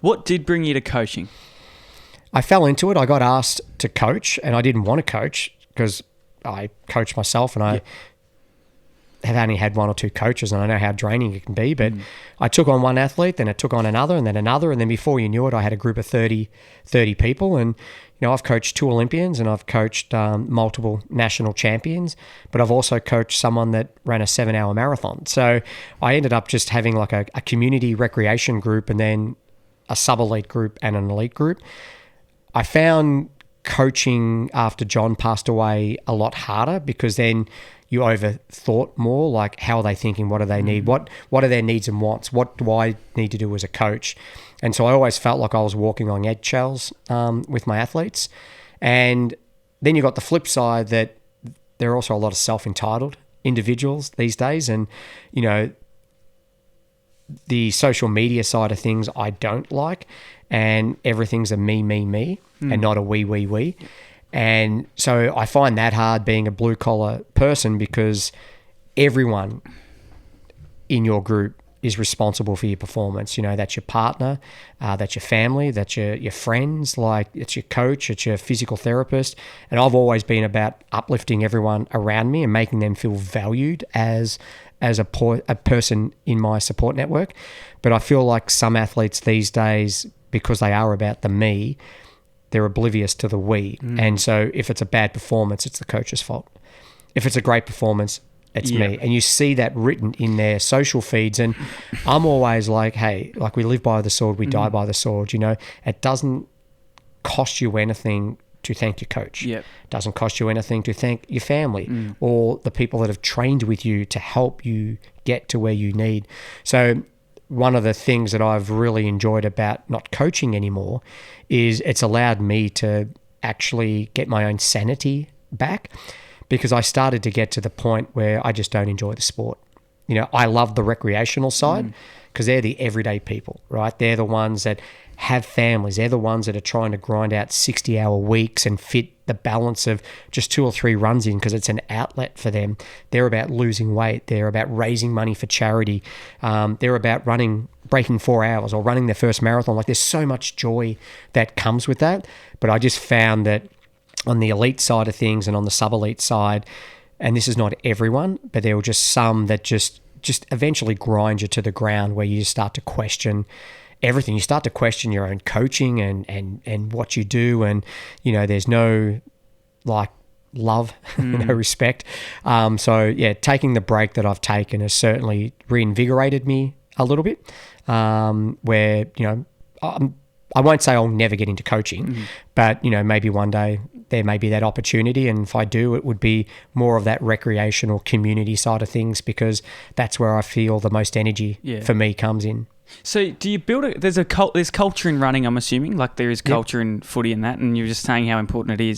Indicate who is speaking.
Speaker 1: What did bring you to coaching?
Speaker 2: I fell into it. I got asked to coach, and I didn't want to coach because I coach myself, and I have only had one or two coaches, and I know how draining it can be. But I took on one athlete, then I took on another, and then before you knew it, I had a group of 30 people. And I've coached 2 Olympians, and I've coached multiple national champions, but I've also coached someone that ran a 7-hour marathon. So I ended up just having like a community recreation group, and then a sub-elite group and an elite group. I found coaching after John passed away a lot harder, because then you overthought more, like, how are they thinking? What do they need? What are their needs and wants? What do I need to do as a coach? And so I always felt like I was walking on eggshells with my athletes. And then you got the flip side, that there are also a lot of self-entitled individuals these days. And, the social media side of things I don't like, and everything's a me, and not a we. And so I find that hard being a blue collar person, because everyone in your group is responsible for your performance. That's your partner, that's your family, that's your friends, like it's your coach, it's your physical therapist. And I've always been about uplifting everyone around me and making them feel valued as a person in my support network. But I feel like some athletes these days, because they are about the me, they're oblivious to the we. And so if it's a bad performance, it's the coach's fault. If it's a great performance, it's me. And you see that written in their social feeds. And I'm always like, hey, like, we live by the sword, we die by the sword. It doesn't cost you anything to thank your coach. It doesn't cost you anything to thank your family or the people that have trained with you to help you get to where you need. So one of the things that I've really enjoyed about not coaching anymore is it's allowed me to actually get my own sanity back, because I started to get to the point where I just don't enjoy the sport. I love the recreational side, because they're the everyday people, right? They're the ones that have families. They're the ones that are trying to grind out 60-hour weeks and fit the balance of just 2 or 3 runs in, because it's an outlet for them. They're about losing weight. They're about raising money for charity. They're about breaking 4 hours or running their first marathon. Like, there's so much joy that comes with that. But I just found that on the elite side of things and on the sub-elite side, and this is not everyone, but there were just some that just eventually grind you to the ground, where you just start to question everything. You start to question your own coaching and what you do, and there's no love, no respect. So taking the break that I've taken has certainly reinvigorated me a little bit. Where I won't say I'll never get into coaching, but maybe one day there may be that opportunity, and if I do, it would be more of that recreational community side of things, because that's where I feel the most energy for me comes in.
Speaker 1: So do you build there's culture in running, I'm assuming, like there is culture in footy and that, and you're just saying how important it is.